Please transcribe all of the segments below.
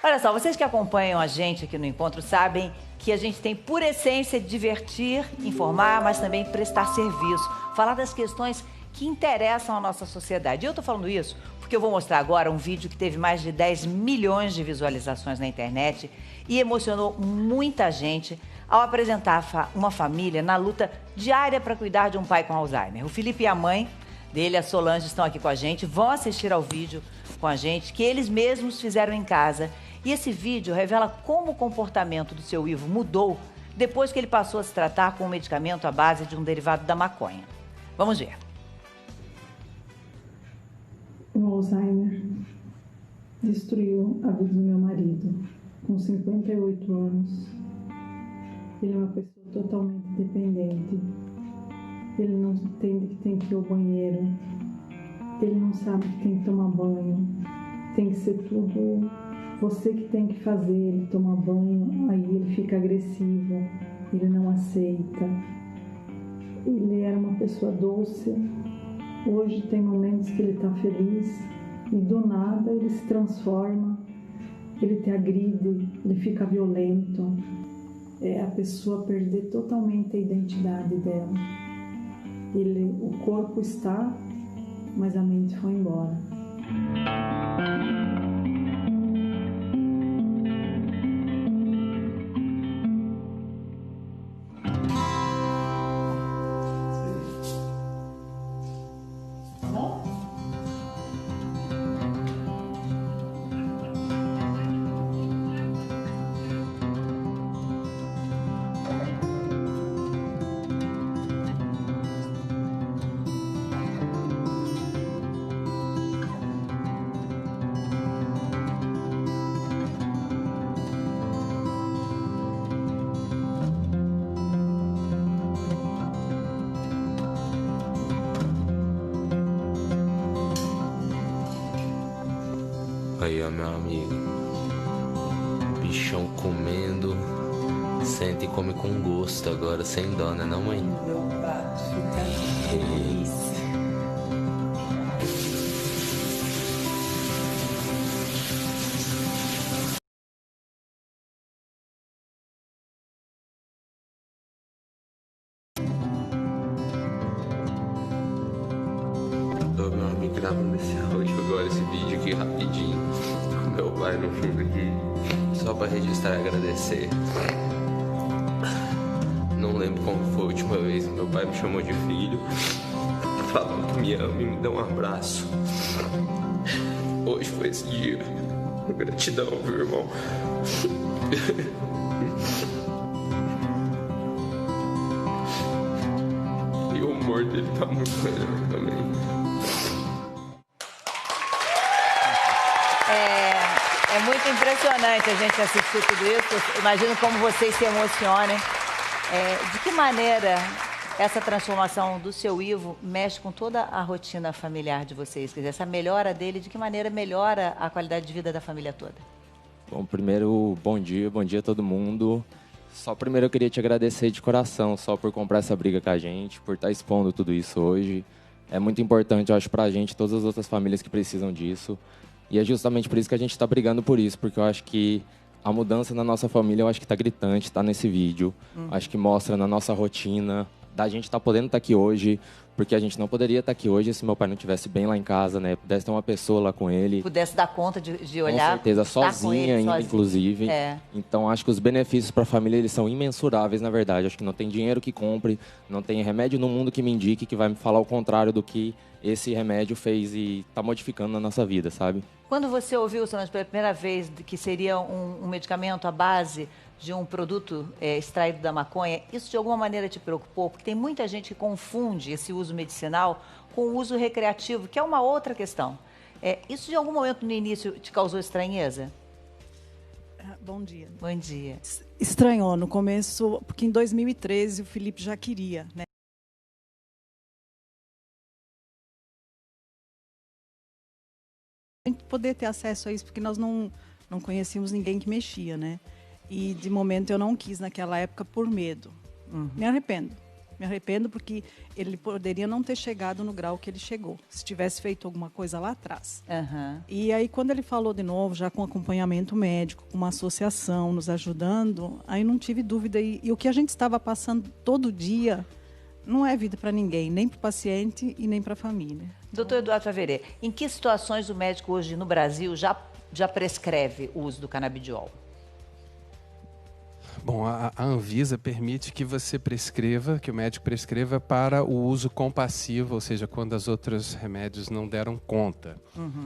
Olha só, vocês que acompanham a gente aqui no Encontro sabem que a gente tem por essência divertir, informar, mas também prestar serviço, falar das questões que interessam a nossa sociedade. E eu estou falando isso porque eu vou mostrar agora um vídeo que teve mais de 10 milhões de visualizações na internet e emocionou muita gente ao apresentar uma família na luta diária para cuidar de um pai com Alzheimer. O Felipe e a mãe dele, a Solange, estão aqui com a gente, vão assistir ao vídeo com a gente, que eles mesmos fizeram em casa. E esse vídeo revela como o comportamento do seu Ivo mudou depois que ele passou a se tratar com um medicamento à base de um derivado da maconha. Vamos ver. O Alzheimer destruiu a vida do meu marido. Com 58 anos, ele é uma pessoa totalmente dependente. Ele não entende que tem que ir ao banheiro. Ele não sabe que tem que tomar banho. Tem que ser tudo você que tem que fazer. Ele toma banho, aí ele fica agressivo. Ele não aceita. Ele era uma pessoa doce. Hoje tem momentos que ele está feliz e do nada ele se transforma, ele te agride, ele fica violento. É a pessoa perder totalmente a identidade dela. O corpo está, mas a mente foi embora. Aí, ó, meu amigo. Bichão comendo. Sente e come com gosto agora, sem dó, né não, mãe? Meu prato fica feliz. Ô, meu amigo, gravando esse áudio agora, esse vídeo aqui rapidinho. Com meu pai no fundo aqui. Só pra registrar e agradecer. Não lembro como foi a última vez que meu pai me chamou de filho. Falou que me ama e me deu um abraço. Hoje foi esse dia. Gratidão, meu irmão. E o humor dele tá muito melhor também. É muito impressionante a gente assistir tudo isso. Imagino como vocês se emocionem. De que maneira essa transformação do seu Ivo mexe com toda a rotina familiar de vocês? Quer dizer, essa melhora dele, de que maneira melhora a qualidade de vida da família toda? Bom, primeiro, bom dia a todo mundo. Só primeiro eu queria te agradecer de coração, só por comprar essa briga com a gente, por estar expondo tudo isso hoje. É muito importante, eu acho, pra gente, todas as outras famílias que precisam disso. E é justamente por isso que a gente está brigando por isso, porque eu acho que a mudança na nossa família, eu acho que está gritante, está nesse vídeo. Acho que mostra na nossa rotina, da gente estar podendo estar aqui hoje, porque a gente não poderia estar aqui hoje se meu pai não estivesse bem lá em casa, né? Pudesse ter uma pessoa lá com ele. Pudesse dar conta de olhar. Com certeza, sozinha ainda, inclusive. Então, acho que os benefícios para a família, eles são imensuráveis, na verdade. Acho que não tem dinheiro que compre, não tem remédio no mundo que me indique, que vai me falar o contrário do que esse remédio fez e está modificando na nossa vida, sabe? Quando você ouviu, Solange, pela primeira vez que seria um medicamento à base de um produto extraído da maconha, isso de alguma maneira te preocupou? Porque tem muita gente que confunde esse uso medicinal com o uso recreativo, que é uma outra questão. Isso de algum momento no início te causou estranheza? Bom dia. Bom dia. Estranhou no começo, porque em 2013 o Felipe já queria, né? Poder ter acesso a isso, porque nós não conhecíamos ninguém que mexia, né? E de momento eu não quis naquela época por medo. Me arrependo. Me arrependo porque ele poderia não ter chegado no grau que ele chegou, se tivesse feito alguma coisa lá atrás. Aham. E aí, quando ele falou de novo, já com acompanhamento médico, com uma associação nos ajudando, aí não tive dúvida. E o que a gente estava passando todo dia não é vida para ninguém, nem para o paciente e nem para a família. Doutor Eduardo Faverê, em que situações o médico hoje no Brasil já prescreve o uso do canabidiol? Bom, a Anvisa permite que você prescreva, que o médico prescreva para o uso compassivo, ou seja, quando os outros remédios não deram conta.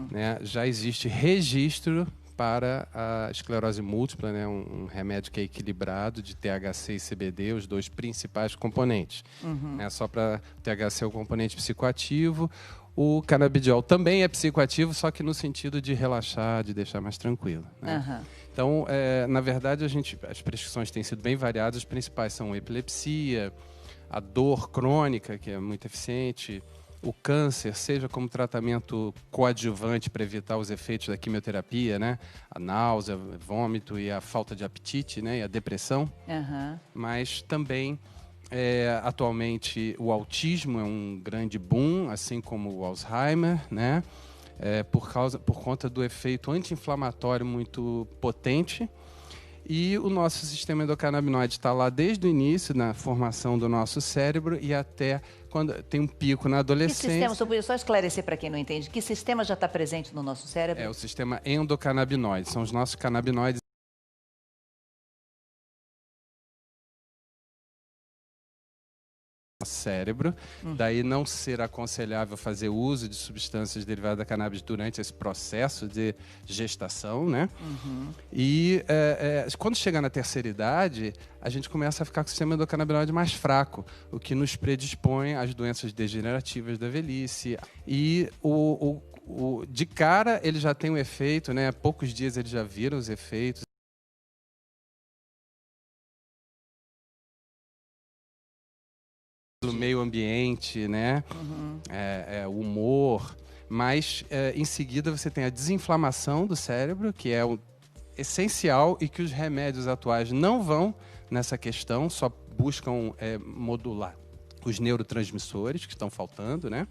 Né? Já existe registro para a esclerose múltipla, né? Um remédio que é equilibrado de THC e CBD, os dois principais componentes. Né? Só para THC é o componente psicoativo. O canabidiol também é psicoativo, só que no sentido de relaxar, de deixar mais tranquilo. Né? Então, na verdade, as prescrições têm sido bem variadas. As principais são a epilepsia, a dor crônica, que é muito eficiente, o câncer, seja como tratamento coadjuvante para evitar os efeitos da quimioterapia, né? A náusea, vômito e a falta de apetite, né? E a depressão. Mas também, atualmente, o autismo é um grande boom, assim como o Alzheimer, né? Por conta do efeito anti-inflamatório muito potente. E o nosso sistema endocannabinoide está lá desde o início, na formação do nosso cérebro, e até quando tem um pico na adolescência. Que sistema, só esclarecer para quem não entende, que sistema já está presente no nosso cérebro? É o sistema endocannabinoide, são os nossos canabinoides cérebro, daí não ser aconselhável fazer uso de substâncias derivadas da cannabis durante esse processo de gestação, né? E quando chega na terceira idade, a gente começa a ficar com o sistema endocannabinoide mais fraco, o que nos predispõe às doenças degenerativas da velhice. E de cara ele já tem um efeito, né? Há poucos dias eles já viram os efeitos do meio ambiente, né? O humor, mas em seguida você tem a desinflamação do cérebro, que é essencial e que os remédios atuais não vão nessa questão, só buscam modular os neurotransmissores que estão faltando, né?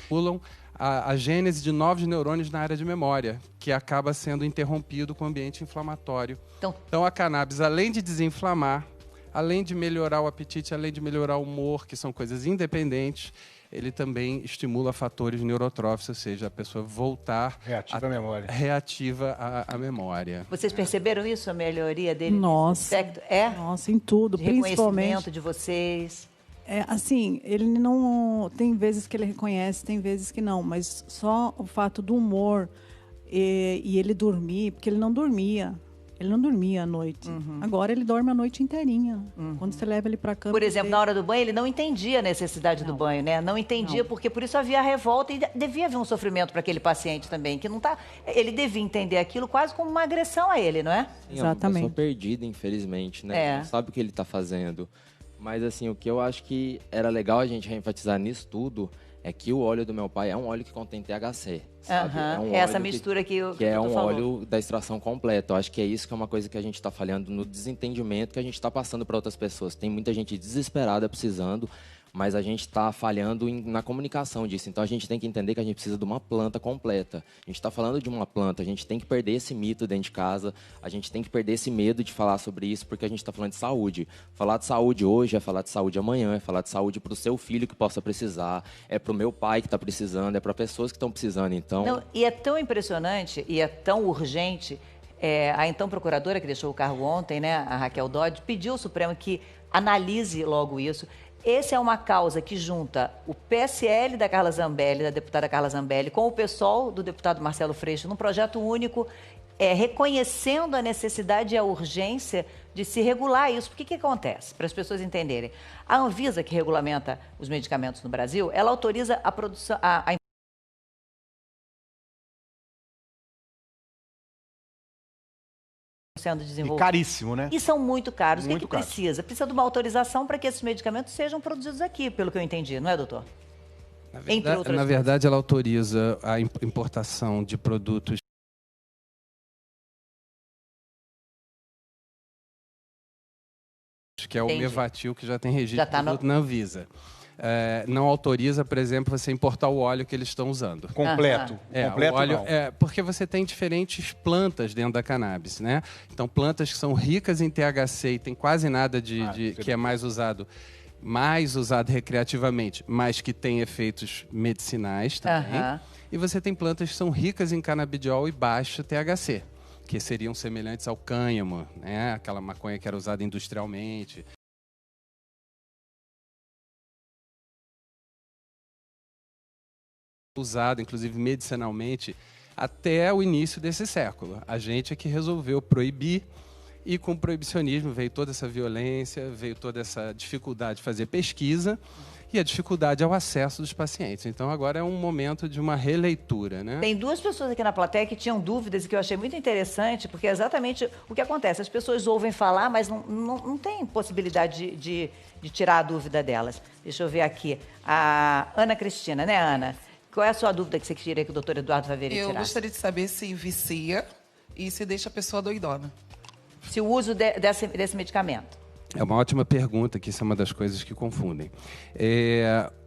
Pulam a gênese de novos neurônios na área de memória, que acaba sendo interrompido com o ambiente inflamatório. Então a cannabis, além de desinflamar, além de melhorar o apetite, além de melhorar o humor, que são coisas independentes, ele também estimula fatores neurotróficos, ou seja, a pessoa voltar... Reativa a memória. Reativa a memória. Vocês perceberam isso, a melhoria dele? Nossa, nossa, em tudo, de principalmente... reconhecimento de vocês? Assim, ele não... Tem vezes que ele reconhece, tem vezes que não, mas só o fato do humor e ele dormir, porque ele não dormia. Ele não dormia à noite. Agora ele dorme a noite inteirinha. Quando você leva ele para a cama... Por exemplo, na hora do banho, ele não entendia a necessidade do banho, né? Não entendia, porque por isso havia revolta e devia haver um sofrimento para aquele paciente também, que não tá... Ele devia entender aquilo quase como uma agressão a ele, não é? Sim, é uma pessoa perdida, infelizmente, né? Não sabe o que ele está fazendo. Mas, assim, o que eu acho que era legal a gente reenfatizar nisso tudo é que o óleo do meu pai é um óleo que contém THC. Sabe? É um essa óleo mistura que é um óleo da extração completa. Eu acho que é isso que é uma coisa que a gente está falhando no desentendimento que a gente está passando para outras pessoas. Tem muita gente desesperada precisando, mas a gente está falhando na comunicação disso. Então a gente tem que entender que a gente precisa de uma planta completa. A gente está falando de uma planta, a gente tem que perder esse mito dentro de casa, a gente tem que perder esse medo de falar sobre isso, porque a gente está falando de saúde. Falar de saúde hoje é falar de saúde amanhã, é falar de saúde para o seu filho que possa precisar, é para o meu pai que está precisando, é para pessoas que estão precisando. Então... Não, e é tão impressionante e é tão urgente. A então procuradora que deixou o cargo ontem, né, a Raquel Dodge, pediu ao Supremo que analise logo isso. Essa é uma causa que junta o PSL da Carla Zambelli, da deputada Carla Zambelli, com o PSOL do deputado Marcelo Freixo, num projeto único, reconhecendo a necessidade e a urgência de se regular isso. Porque o que acontece? Para as pessoas entenderem. A Anvisa, que regulamenta os medicamentos no Brasil, ela autoriza a produção... sendo desenvolvido. E caríssimo, né? E são muito caros. Muito o que precisa? Precisa de uma autorização para que esses medicamentos sejam produzidos aqui, pelo que eu entendi, não é, doutor? Na verdade, ela autoriza a importação de produtos produtos, que é o Entendi. Mevatil, que já tem registro Já tá de produto na Anvisa. Não autoriza, por exemplo, você importar o óleo que eles estão usando. Completo. Completo o óleo, não. porque você tem diferentes plantas dentro da cannabis, né? Então, plantas que são ricas em THC e tem quase nada que é mais usado recreativamente, mas que tem efeitos medicinais também. E você tem plantas que são ricas em canabidiol e baixo THC, que seriam semelhantes ao cânhamo, né? Aquela maconha que era usada industrialmente. Usado, inclusive, medicinalmente, até o início desse século. A gente é que resolveu proibir, e com o proibicionismo veio toda essa violência, veio toda essa dificuldade de fazer pesquisa e a dificuldade ao acesso dos pacientes. Então, agora é um momento de uma releitura, né? Tem duas pessoas aqui na plateia que tinham dúvidas e que eu achei muito interessante, porque é exatamente o que acontece. As pessoas ouvem falar, mas não tem possibilidade de tirar a dúvida delas. Deixa eu ver aqui. A Ana Cristina, né, Ana? Qual é a sua dúvida que você queria que o doutor Eduardo Faveri tirasse? Eu gostaria de saber se vicia e se deixa a pessoa doidona. Se o uso desse medicamento. É uma ótima pergunta, que isso é uma das coisas que confundem.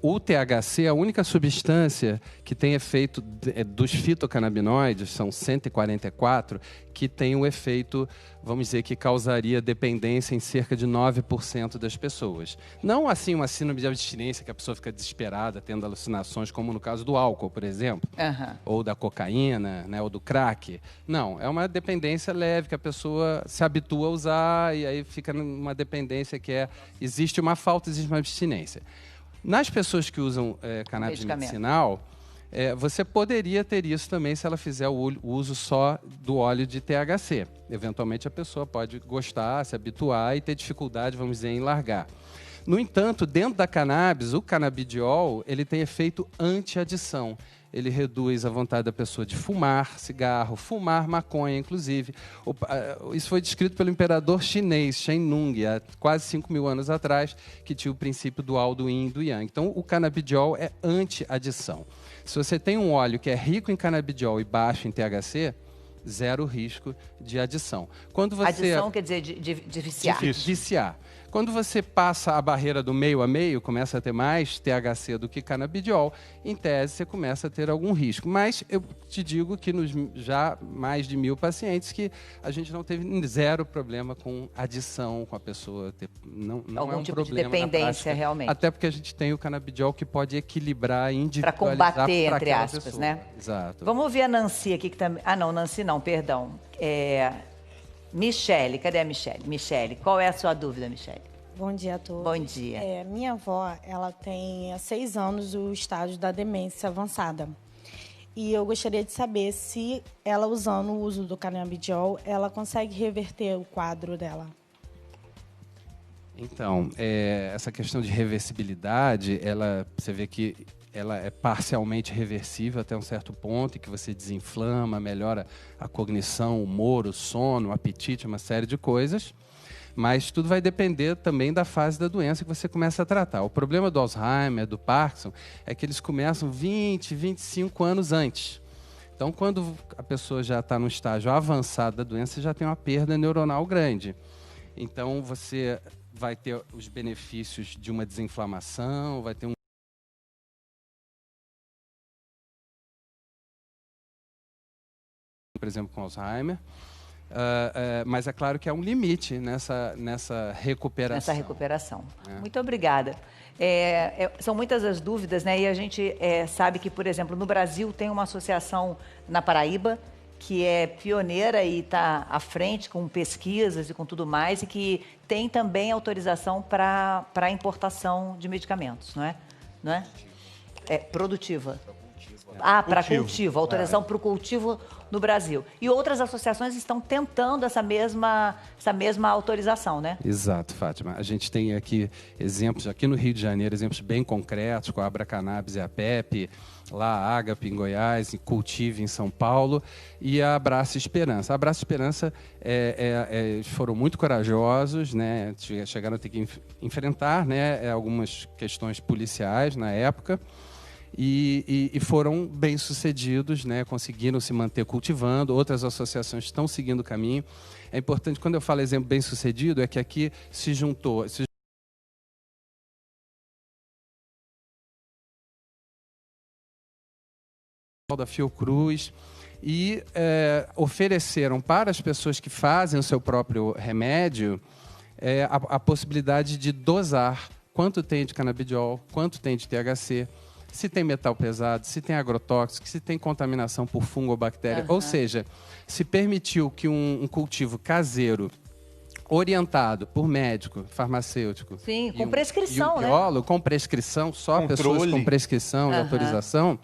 O THC é a única substância que tem efeito dos fitocannabinoides, são 144, que tem um efeito, vamos dizer, que causaria dependência em cerca de 9% das pessoas. Não assim uma síndrome de abstinência, que a pessoa fica desesperada, tendo alucinações, como no caso do álcool, por exemplo, ou da cocaína, né, ou do crack. Não, é uma dependência leve, que a pessoa se habitua a usar e aí fica numa dependência que existe uma falta, existe uma abstinência. Nas pessoas que usam cannabis medicinal, você poderia ter isso também se ela fizer o uso só do óleo de THC. Eventualmente a pessoa pode gostar, se habituar e ter dificuldade, vamos dizer, em largar. No entanto, dentro da cannabis, o canabidiol, ele tem efeito anti-adição. Ele reduz a vontade da pessoa de fumar cigarro, fumar maconha, inclusive. Isso foi descrito pelo imperador chinês, Shen Nung, há quase 5.000 anos atrás, que tinha o princípio dual do yin e do yang. Então, o canabidiol é anti-adição. Se você tem um óleo que é rico em canabidiol e baixo em THC, zero risco de adição. Adição quer dizer de viciar. Viciar. Quando você passa a barreira do meio a meio, começa a ter mais THC do que canabidiol, em tese você começa a ter algum risco. Mas eu te digo que nos já mais de 1.000 pacientes que a gente não teve zero problema com adição, com a pessoa ter, não algum é um tipo problema de dependência, na prática, realmente. Até porque a gente tem o canabidiol que pode equilibrar e individualizar para combater, entre aspas, pessoa. né? Exato. Vamos ouvir a Nancy aqui que também. Ah, não, Nancy não, perdão. Michele, cadê a Michele? Michele, qual é a sua dúvida, Michele? Bom dia a todos. Bom dia. Minha avó, ela tem há 6 anos o estágio da demência avançada. E eu gostaria de saber se ela, usando o uso do canabidiol, ela consegue reverter o quadro dela. Então, essa questão de reversibilidade, você vê que ela é parcialmente reversível até um certo ponto, em que você desinflama, melhora a cognição, o humor, o sono, o apetite, uma série de coisas. Mas tudo vai depender também da fase da doença que você começa a tratar. O problema do Alzheimer, do Parkinson, é que eles começam 20, 25 anos antes. Então, quando a pessoa já está no estágio avançado da doença, já tem uma perda neuronal grande. Então, você vai ter os benefícios de uma desinflamação, vai ter por exemplo, com Alzheimer. Mas é claro que há um limite nessa recuperação. Muito obrigada. São muitas as dúvidas, né? E a gente sabe que, por exemplo, no Brasil tem uma associação na Paraíba que é pioneira e está à frente com pesquisas e com tudo mais, e que tem também autorização para a importação de medicamentos, não é? Não é? Produtiva. Para cultivo, autorização para o cultivo no Brasil. E outras associações estão tentando essa mesma autorização, né? Exato, Fátima. A gente tem aqui exemplos, aqui no Rio de Janeiro, exemplos bem concretos, com a Abra Cannabis e a PEP, lá a Agape em Goiás, em Cultive em São Paulo, e a Abraço Esperança. A Abraço Esperança foram muito corajosos, né? Chegaram a ter que enfrentar, né, algumas questões policiais na época, e foram bem-sucedidos, né? Conseguiram se manter cultivando, outras associações estão seguindo o caminho. É importante, quando eu falo exemplo bem-sucedido, é que aqui se juntou da Fiocruz e ofereceram para as pessoas que fazem o seu próprio remédio a possibilidade de dosar quanto tem de canabidiol, quanto tem de THC, se tem metal pesado, se tem agrotóxico, se tem contaminação por fungo ou bactéria. Ou seja, se permitiu que um cultivo caseiro orientado por médico, farmacêutico, sim, com prescrição, e um biólogo, com prescrição, só pessoas com prescrição e autorização,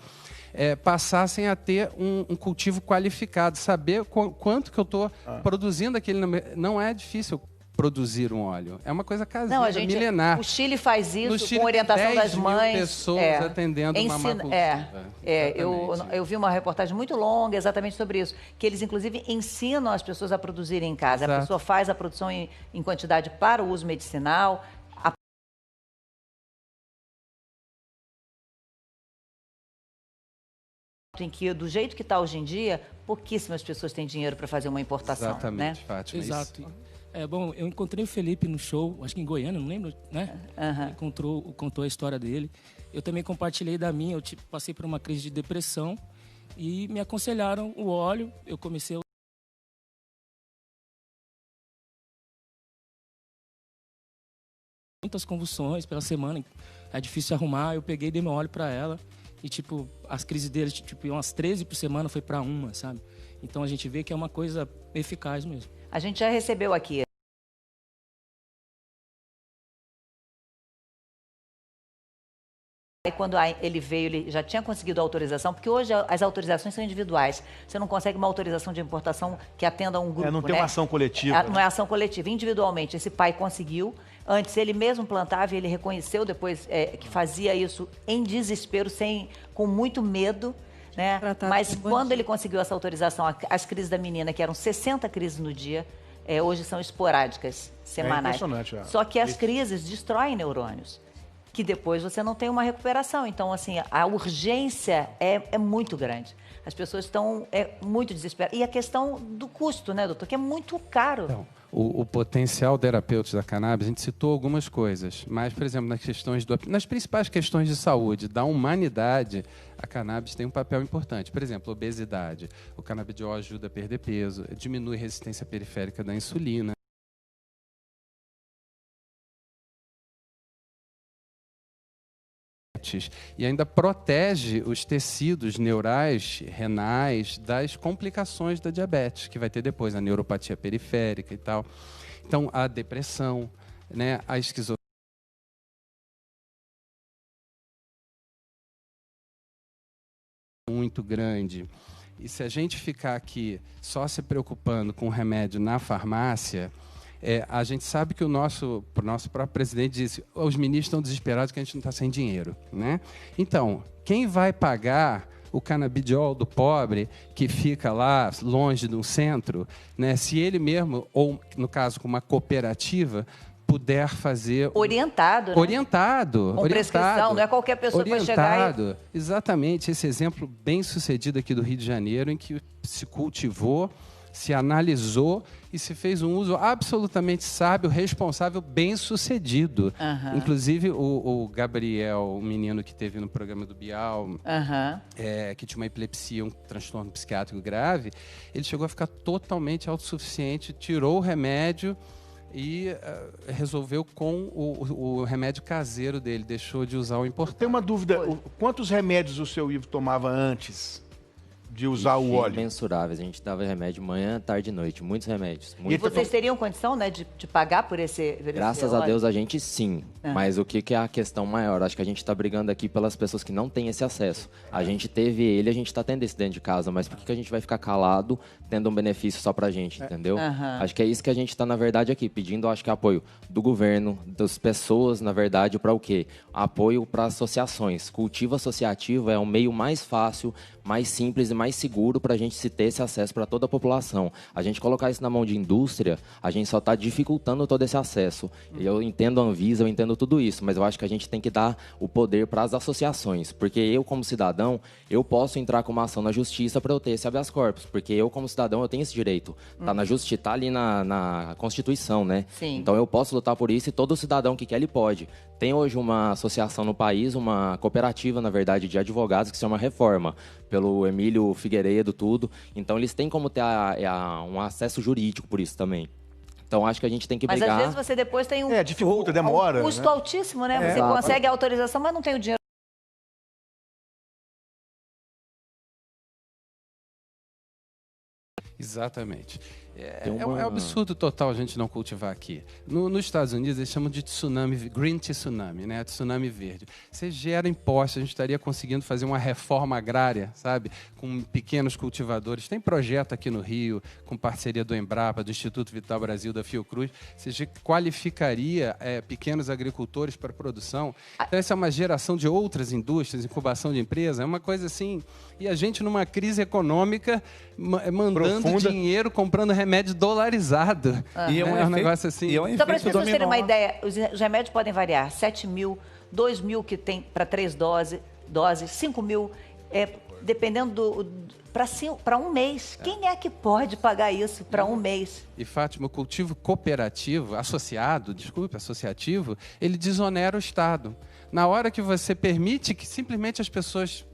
passassem a ter um cultivo qualificado, saber quanto que eu estou produzindo aquele... Não é difícil produzir um óleo, é uma coisa caseira, milenar. O Chile faz isso no Chile, com orientação das mães. Pessoas atendendo uma macultura. Eu vi uma reportagem muito longa exatamente sobre isso, que eles inclusive ensinam as pessoas a produzirem em casa. Exato. A pessoa faz a produção em quantidade para o uso medicinal. Em que, do jeito que está hoje em dia, pouquíssimas pessoas têm dinheiro para fazer uma importação. Exatamente, né? Fátima. Exato. Bom, eu encontrei o Felipe no show, acho que em Goiânia, não lembro, né? Ele contou a história dele. Eu também compartilhei da minha, eu passei por uma crise de depressão e me aconselharam o óleo, eu comecei muitas convulsões pela semana, é difícil arrumar, eu peguei e dei meu óleo para ela. E, as crises dele, umas 13 por semana foi para uma, sabe? Então, a gente vê que é uma coisa eficaz mesmo. A gente já recebeu aqui. Aí, quando ele veio, ele já tinha conseguido a autorização, porque hoje as autorizações são individuais. Você não consegue uma autorização de importação que atenda a um grupo, não tem uma ação coletiva. Não é ação coletiva. Individualmente, esse pai conseguiu. Antes, ele mesmo plantava e ele reconheceu depois que fazia isso em desespero, com muito medo. Né? Mas quando ele conseguiu essa autorização, as crises da menina, que eram 60 crises no dia, hoje são esporádicas, semanais. Impressionante. Só que as crises destroem neurônios, que depois você não tem uma recuperação. Então, assim, a urgência é muito grande. As pessoas estão muito desesperadas. E a questão do custo, né, doutor? Que é muito caro. Então, o potencial terapêutico da cannabis, a gente citou algumas coisas, mas, por exemplo, nas principais questões de saúde da humanidade, a cannabis tem um papel importante. Por exemplo, obesidade. O canabidiol ajuda a perder peso, diminui a resistência periférica da insulina. E ainda protege os tecidos neurais, renais, das complicações da diabetes, que vai ter depois a neuropatia periférica e tal. Então, a depressão, né, a esquizofrenia, muito grande. E se a gente ficar aqui só se preocupando com o remédio na farmácia, a gente sabe que o nosso próprio presidente disse: os ministros estão desesperados que a gente não está sem dinheiro, né? Então, quem vai pagar o canabidiol do pobre que fica lá longe de um centro, né? Se ele mesmo, ou no caso com uma cooperativa, puder fazer... Orientado, né? Orientado. Com prescrição, não é qualquer pessoa que vai chegar e... Exatamente, esse exemplo bem sucedido aqui do Rio de Janeiro, em que se cultivou, se analisou e se fez um uso absolutamente sábio, responsável, bem-sucedido. Inclusive, o Gabriel, o menino que teve no programa do Bial, que tinha uma epilepsia, um transtorno psiquiátrico grave, ele chegou a ficar totalmente autossuficiente, tirou o remédio e resolveu com o remédio caseiro dele, deixou de usar o importado. Tem uma dúvida, quantos remédios o seu Ivo tomava antes de usar o óleo? Imensuráveis. A gente dava remédio manhã, tarde e noite. Muitos remédios. E vocês teriam condição, né, de pagar por esse Graças a Deus, a gente sim. Mas o que é a questão maior? Acho que a gente está brigando aqui pelas pessoas que não têm esse acesso. A gente teve ele, a gente está tendo esse dentro de casa. Mas por que a gente vai ficar calado tendo um benefício só pra gente, entendeu? Acho que é isso que a gente está, na verdade, aqui. Pedindo, acho que apoio do governo, das pessoas, na verdade, para o quê? Apoio para associações. Cultivo associativo é o meio mais fácil, mais simples e mais seguro para a gente se ter esse acesso para toda a população. A gente colocar isso na mão de indústria, a gente só está dificultando todo esse acesso. E eu entendo a Anvisa, eu entendo tudo isso, mas eu acho que a gente tem que dar o poder para as associações, porque eu, como cidadão, eu posso entrar com uma ação na justiça para eu ter esse habeas corpus, porque eu, como cidadão, eu tenho esse direito. Tá na justiça, tá ali na Constituição, né? Sim. Então eu posso lutar por isso e todo cidadão que quer, ele pode. Tem hoje uma associação no país, uma cooperativa, na verdade, de advogados que se chama Reforma, pelo Emílio Figueiredo, tudo. Então eles têm como ter um acesso jurídico por isso também. Então acho que a gente tem que brigar. Mas às vezes você depois tem dificulta, demora. Um custo altíssimo, né? Você Exato. consegue a autorização, mas não tem o dinheiro. Exatamente. É um absurdo total a gente não cultivar aqui. Nos Estados Unidos, eles chamam de tsunami, green tsunami, né? Tsunami verde. Você gera impostos, a gente estaria conseguindo fazer uma reforma agrária, sabe? Com pequenos cultivadores. Tem projeto aqui no Rio, com parceria do Embrapa, do Instituto Vital Brasil, da Fiocruz. Você qualificaria pequenos agricultores para produção. Então, essa é uma geração de outras indústrias, incubação de empresas. É uma coisa assim... E a gente, numa crise econômica, mandando dinheiro, comprando remédio dolarizado. E é um negócio assim. Então, para as pessoas terem uma ideia, os remédios podem variar. 7 mil, 2 mil que tem para 3 doses, 5 mil, dependendo para um mês. Quem é que pode pagar isso para um mês? E, Fátima, o cultivo cooperativo, associativo, ele desonera o Estado. Na hora que você permite que simplesmente as pessoas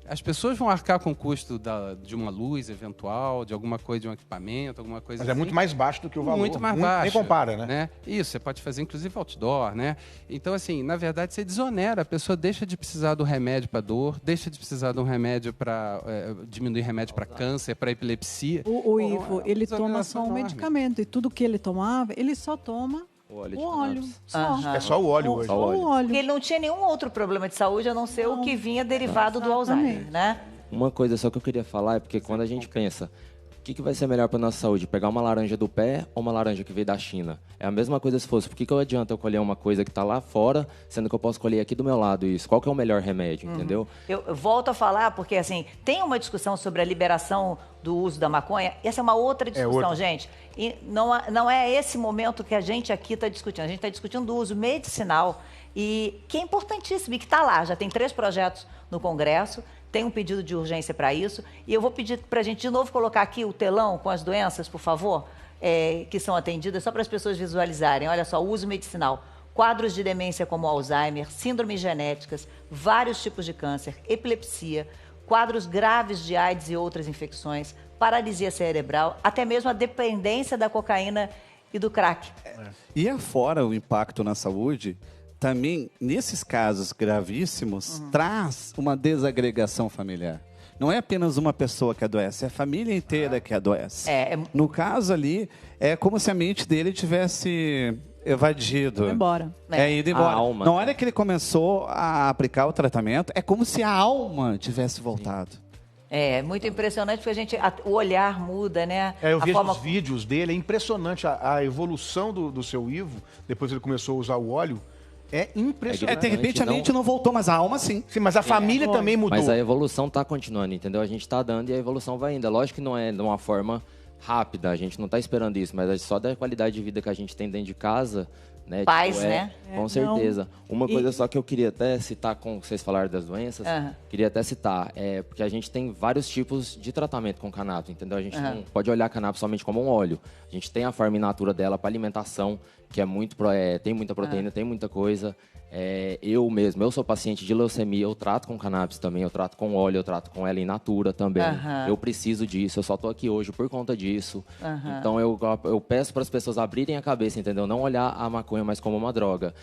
vão arcar com o custo de uma luz eventual, de alguma coisa, de um equipamento, alguma coisa Mas é muito mais baixo do que o valor. Muito mais baixo. Nem compara, né? Isso, você pode fazer inclusive outdoor, né? Então, assim, na verdade, você desonera. A pessoa deixa de precisar do remédio para dor, deixa de precisar de um remédio para diminuir remédio para câncer, para epilepsia. O Ivo, ele toma só um medicamento e tudo que ele tomava, ele só toma o óleo. Só. É só o óleo hoje. Só o óleo. Ele não tinha nenhum outro problema de saúde, a não ser o que vinha derivado do Alzheimer, né? Uma coisa só que eu queria falar é porque quando a gente pensa, o que vai ser melhor para nossa saúde? Pegar uma laranja do pé ou uma laranja que veio da China? É a mesma coisa se fosse. Por que adianta eu colher uma coisa que está lá fora, sendo que eu posso colher aqui do meu lado isso? Qual que é o melhor remédio, entendeu? Eu volto a falar porque, assim, tem uma discussão sobre a liberação do uso da maconha. Essa é uma outra discussão, gente. E não é esse momento que a gente aqui está discutindo. A gente está discutindo do uso medicinal, e que é importantíssimo e que está lá. Já tem 3 projetos no Congresso. Tem um pedido de urgência para isso. E eu vou pedir para a gente de novo colocar aqui o telão com as doenças, por favor, que são atendidas, só para as pessoas visualizarem. Olha só, uso medicinal. Quadros de demência como Alzheimer, síndromes genéticas, vários tipos de câncer, epilepsia, quadros graves de AIDS e outras infecções, paralisia cerebral, até mesmo a dependência da cocaína e do crack. E afora o impacto na saúde, também, nesses casos gravíssimos, traz uma desagregação familiar. Não é apenas uma pessoa que adoece, é a família inteira que adoece. No caso ali, é como se a mente dele tivesse evadido. Ido embora. Ido embora. Alma, Na hora que ele começou a aplicar o tratamento, é como se a alma tivesse voltado. É muito impressionante, porque o olhar muda, né? Eu vejo os vídeos dele, é impressionante a evolução do seu Ivo, depois ele começou a usar o óleo. É impressionante. De repente a mente não voltou, mas a alma sim. Sim, mas a família também mudou. Mas a evolução está continuando, entendeu? A gente está dando e a evolução vai ainda. Lógico que não é de uma forma rápida, a gente não está esperando isso, mas só da qualidade de vida que a gente tem dentro de casa, né? Paz, né? Com certeza. Uma coisa só que eu queria até citar, com vocês falaram das doenças, queria até citar, porque a gente tem vários tipos de tratamento com cannabis, entendeu? A gente não pode olhar a cannabis somente como um óleo. A gente tem a forma in natura dela para alimentação, que é muito tem muita proteína, tem muita coisa. Eu sou paciente de leucemia, eu trato com cannabis também, eu trato com óleo, eu trato com ela in natura também. Eu preciso disso, eu só tô aqui hoje por conta disso. Então eu peço para as pessoas abrirem a cabeça, entendeu? Não olhar a maconha mais como uma droga.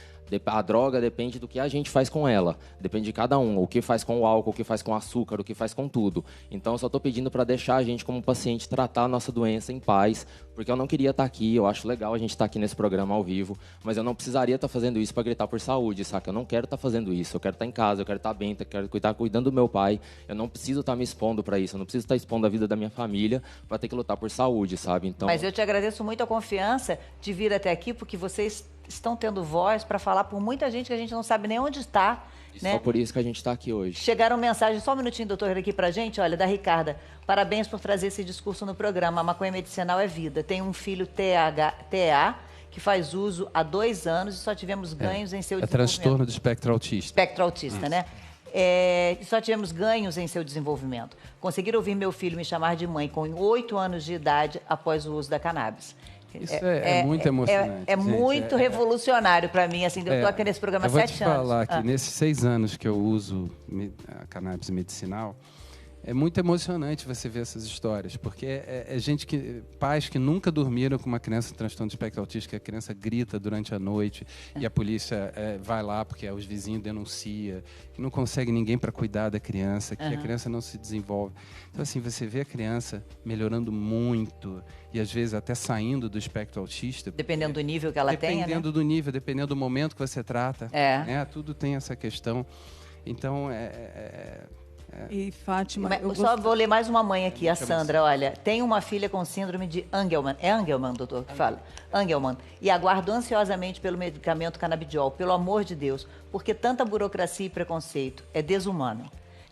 A droga depende do que a gente faz com ela. Depende de cada um. O que faz com o álcool, o que faz com o açúcar, o que faz com tudo. Então eu só tô pedindo para deixar a gente como paciente tratar a nossa doença em paz, porque eu não queria estar aqui. Eu acho legal a gente estar aqui nesse programa ao vivo, mas eu não precisaria estar fazendo isso para gritar por saúde, saca? Eu não quero estar fazendo isso, eu quero estar em casa, eu quero estar bem, eu quero estar cuidando do meu pai, eu não preciso estar me expondo para isso, eu não preciso estar expondo a vida da minha família para ter que lutar por saúde, sabe? Então... Mas eu te agradeço muito a confiança de vir até aqui, porque vocês estão tendo voz para falar por muita gente que a gente não sabe nem onde está. Né? Só por isso que a gente está aqui hoje. Chegaram mensagens, só um minutinho, doutor, aqui pra gente, olha, da Ricarda. Parabéns por trazer esse discurso no programa. A maconha medicinal é vida. Tem um filho TEA, que faz uso há 2 anos e só tivemos ganhos em seu desenvolvimento. É transtorno do espectro autista. Espectro autista, né? Só tivemos ganhos em seu desenvolvimento. Conseguir ouvir meu filho me chamar de mãe com 8 anos de idade após o uso da cannabis. Isso é muito emocionante. É muito revolucionário para mim. Assim, eu estou aqui nesse programa há 7 anos. Eu vou te falar que nesses 6 anos que eu uso a cannabis medicinal, é muito emocionante você ver essas histórias, porque pais que nunca dormiram com uma criança com transtorno de espectro autista, que a criança grita durante a noite e a polícia vai lá porque os vizinhos denunciam, que não consegue ninguém para cuidar da criança, que a criança não se desenvolve. Então, assim, você vê a criança melhorando muito e, às vezes, até saindo do espectro autista. Dependendo do nível que ela tenha, né? Dependendo do nível, dependendo do momento que você trata. Tudo tem essa questão. Então, E, Fátima... Só vou ler mais uma mãe aqui, a Sandra. Olha, tem uma filha com síndrome de Angelman. É Angelman, doutor, que fala? Angelman. E aguardo ansiosamente pelo medicamento canabidiol. Pelo amor de Deus. Porque tanta burocracia e preconceito. É desumano.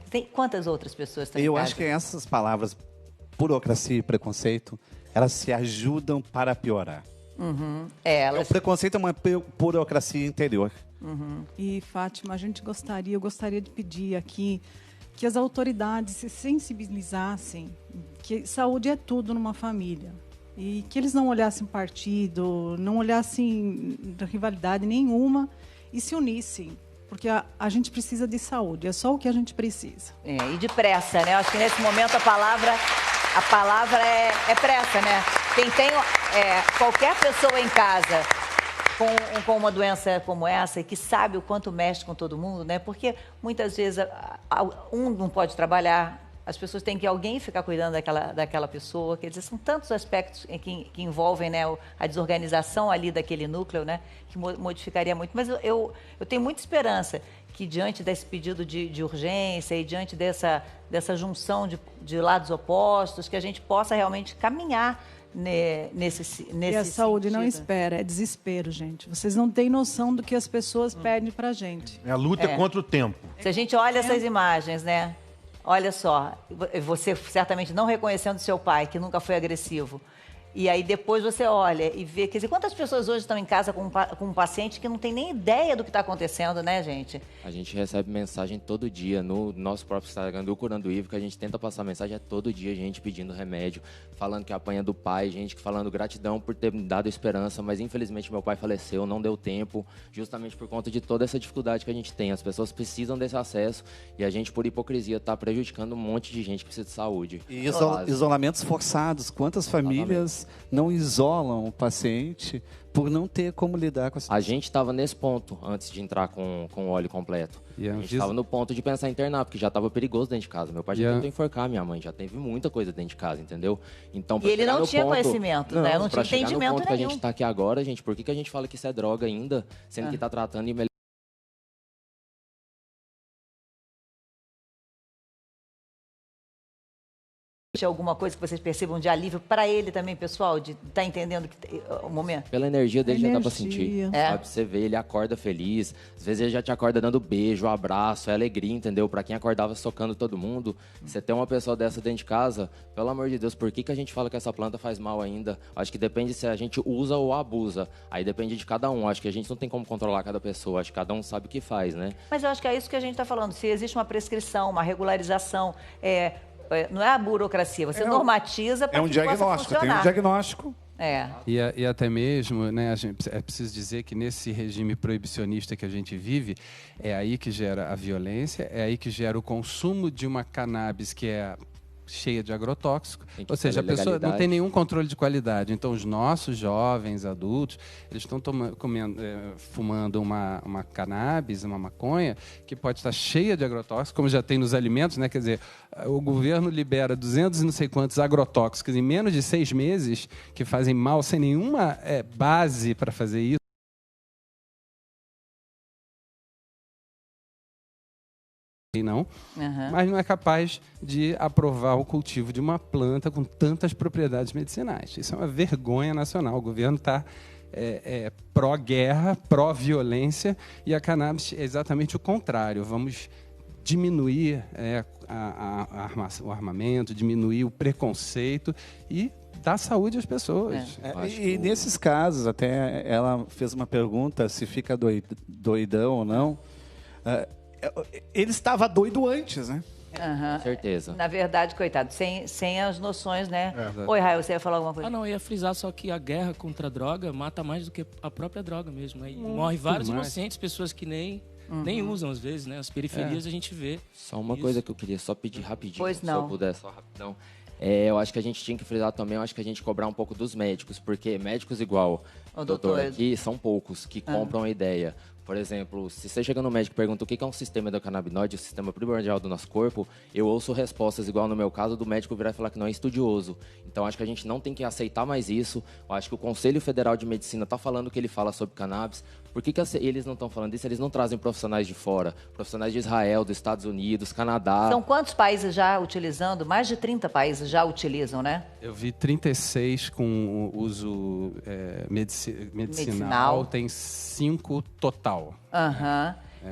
Tem quantas outras pessoas estão em casa? Eu acho que essas palavras, burocracia e preconceito, elas se ajudam para piorar. O preconceito é uma burocracia interior. E, Fátima, eu gostaria de pedir aqui que as autoridades se sensibilizassem, que saúde é tudo numa família. E que eles não olhassem partido, não olhassem rivalidade nenhuma e se unissem. Porque a gente precisa de saúde, é só o que a gente precisa. E depressa, né? Eu acho que nesse momento a palavra é pressa, né? Quem tem qualquer pessoa em casa com uma doença como essa e que sabe o quanto mexe com todo mundo, né? Porque muitas vezes um não pode trabalhar, as pessoas têm que alguém ficar cuidando daquela pessoa. Quer dizer, são tantos aspectos que envolvem, né, a desorganização ali daquele núcleo, né, que modificaria muito. Mas eu tenho muita esperança que diante desse pedido de urgência e diante dessa junção de lados opostos, que a gente possa realmente caminhar nesse E a saúde sentido. não espera, é desespero, gente. Vocês não têm noção do que as pessoas pedem pra gente. A luta é contra o tempo. Se a gente olha essas imagens, né? Olha só, você certamente não reconhecendo seu pai, que nunca foi agressivo. E aí depois você olha e vê, quer dizer, quantas pessoas hoje estão em casa com um paciente que não tem nem ideia do que está acontecendo, né, gente? A gente recebe mensagem todo dia no nosso próprio Instagram do Curando Ivo, que a gente tenta passar mensagem todo dia, gente pedindo remédio, falando que apanha do pai, gente falando gratidão por ter me dado esperança, mas infelizmente meu pai faleceu, não deu tempo, justamente por conta de toda essa dificuldade que a gente tem. As pessoas precisam desse acesso e a gente, por hipocrisia, está prejudicando um monte de gente que precisa de saúde. E isolamentos forçados. Quantas famílias não isolam o paciente por não ter como lidar com a situação? A gente estava nesse ponto antes de entrar com o óleo completo. A gente estava no ponto de pensar em internar, porque já estava perigoso dentro de casa. Meu pai já tentou enforcar minha mãe, já teve muita coisa dentro de casa, entendeu? Então, e ele não tinha conhecimento, né? Não tinha entendimento nenhum. Que a gente está aqui agora, gente, por que a gente fala que isso é droga ainda, sendo que está tratando e melhor? Alguma coisa que vocês percebam de alívio para ele também, pessoal, de estar entendendo o momento? Pela energia dele já dá pra sentir, sabe? Você vê, ele acorda feliz, às vezes ele já te acorda dando beijo, abraço, é alegria, entendeu? Pra quem acordava socando todo mundo, você ter uma pessoa dessa dentro de casa, pelo amor de Deus, por que a gente fala que essa planta faz mal ainda? Acho que depende se a gente usa ou abusa, aí depende de cada um, acho que a gente não tem como controlar cada pessoa, acho que cada um sabe o que faz, né? Mas eu acho que é isso que a gente tá falando, se existe uma prescrição, uma regularização, não é a burocracia, você normatiza para que possa funcionar. Tem um diagnóstico. E até mesmo, né, é preciso dizer que nesse regime proibicionista que a gente vive, é aí que gera a violência, é aí que gera o consumo de uma cannabis que é cheia de agrotóxico, ou seja, a pessoa não tem nenhum controle de qualidade. Então, os nossos jovens, adultos, eles estão fumando uma cannabis, uma maconha, que pode estar cheia de agrotóxicos, como já tem nos alimentos, né? Quer dizer, o governo libera 200 e não sei quantos agrotóxicos em menos de 6 meses, que fazem mal sem nenhuma base para fazer isso. Não, mas não é capaz de aprovar o cultivo de uma planta com tantas propriedades medicinais. Isso é uma vergonha nacional. O governo está pró-guerra, pró-violência, e a cannabis é exatamente o contrário. Vamos diminuir o armamento, diminuir o preconceito e dar saúde às pessoas. E nesses casos, até ela fez uma pergunta se fica doidão ou não. Ele estava doido antes, né? Certeza. Na verdade, coitado, sem as noções, né? Oi, Raio, você ia falar alguma coisa? Não, eu ia frisar só que a guerra contra a droga mata mais do que a própria droga mesmo, né? E morre vários inocentes, pessoas que nem usam às vezes, né? As periferias a gente vê. Só uma coisa que eu queria só pedir rapidinho, pois não. Se eu puder, só rapidão. Eu acho que a gente tinha que frisar também, eu acho que a gente cobrar um pouco dos médicos, porque médicos igual o doutor aqui são poucos que compram a ideia. Por exemplo, se você chega no médico e pergunta o que é um sistema endocannabinoide, o sistema primordial do nosso corpo, eu ouço respostas, igual no meu caso, do médico virar e falar que não é estudioso. Então, acho que a gente não tem que aceitar mais isso. Eu acho que o Conselho Federal de Medicina está falando que ele fala sobre cannabis. Por que eles não estão falando isso? Eles não trazem profissionais de fora, profissionais de Israel, dos Estados Unidos, Canadá. São quantos países já utilizando? Mais de 30 países já utilizam, né? Eu vi 36 com uso medicinal, tem 5 total.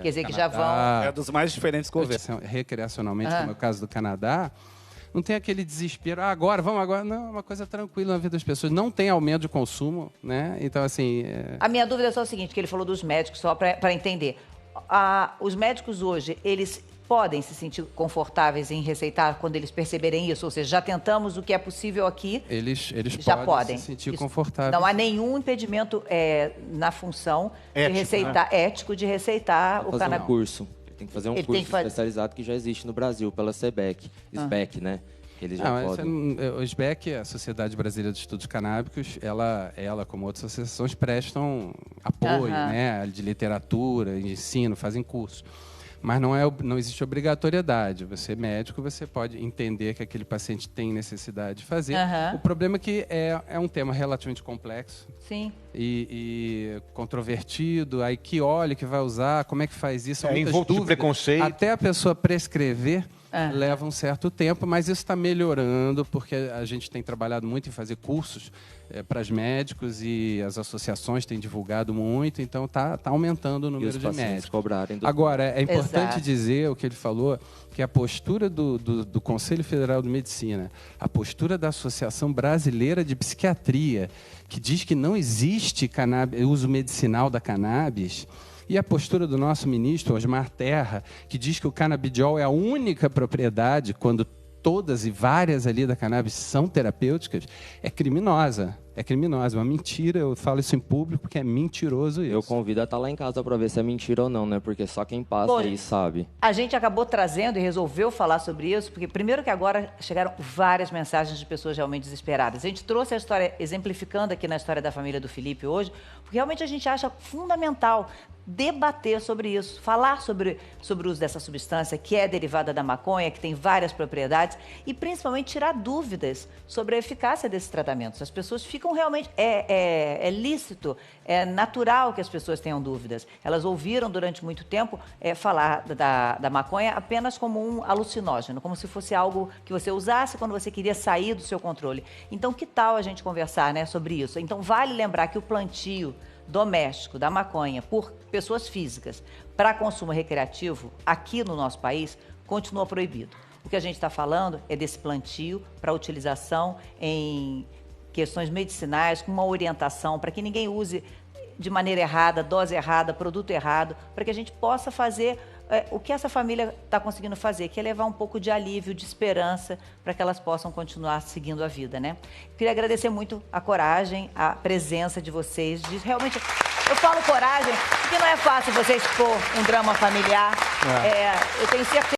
Quer dizer que Canadá, já vão... É dos mais diferentes governos. Recreacionalmente, como é o caso do Canadá, não tem aquele desespero, vamos agora. Não, é uma coisa tranquila na vida das pessoas. Não tem aumento de consumo, né? Então, assim... A minha dúvida é só o seguinte, que ele falou dos médicos, só para entender. Os médicos hoje, eles podem se sentir confortáveis em receitar quando eles perceberem isso? Ou seja, já tentamos o que é possível aqui, eles já podem se sentir confortáveis. Não há nenhum impedimento na função ético, de receitar, ético de receitar o cannabis. Curso. Tem que fazer um curso especializado que já existe no Brasil, pela SBEC, né? Eles já podem. O SBEC, a Sociedade Brasileira de Estudos Canábicos, ela como outras associações, prestam apoio, né, de literatura, de ensino, fazem curso. Mas não existe obrigatoriedade. Você, médico, você pode entender que aquele paciente tem necessidade de fazer. O problema é que é um tema relativamente complexo. Sim. E controvertido. Aí que óleo que vai usar, como é que faz isso? Envolto de preconceito. Até a pessoa prescrever leva um certo tempo, mas isso está melhorando, porque a gente tem trabalhado muito em fazer cursos para os médicos e as associações têm divulgado muito, então está aumentando o número de médicos. Cobrarem Agora, é importante dizer o que ele falou, que a postura do Conselho Federal de Medicina, a postura da Associação Brasileira de Psiquiatria, que diz que não existe uso medicinal da cannabis, e a postura do nosso ministro, Osmar Terra, que diz que o canabidiol é a única propriedade, quando todas e várias ali da cannabis são terapêuticas, é criminosa. É criminosa, uma mentira. Eu falo isso em público porque é mentiroso isso. Eu convido a estar lá em casa para ver se é mentira ou não, né? Porque só quem passa aí sabe. A gente acabou trazendo e resolveu falar sobre isso, porque primeiro que agora chegaram várias mensagens de pessoas realmente desesperadas. A gente trouxe a história, exemplificando aqui na história da família do Felipe hoje, porque realmente a gente acha fundamental debater sobre isso, falar sobre o uso dessa substância que é derivada da maconha, que tem várias propriedades, e principalmente tirar dúvidas sobre a eficácia desses tratamentos. As pessoas ficam realmente... É lícito, é natural que as pessoas tenham dúvidas. Elas ouviram durante muito tempo falar da maconha apenas como um alucinógeno, como se fosse algo que você usasse quando você queria sair do seu controle. Então, que tal a gente conversar, né, sobre isso? Então, vale lembrar que o plantio doméstico da maconha por pessoas físicas para consumo recreativo aqui no nosso país continua proibido. O que a gente está falando é desse plantio para utilização em questões medicinais, com uma orientação para que ninguém use de maneira errada, dose errada, produto errado, para que a gente possa fazer o que essa família está conseguindo fazer, que é levar um pouco de alívio, de esperança, para que elas possam continuar seguindo a vida, né? Queria agradecer muito a coragem, a presença de vocês, de realmente... Eu falo coragem porque não é fácil você expor um drama familiar. Eu tenho certeza...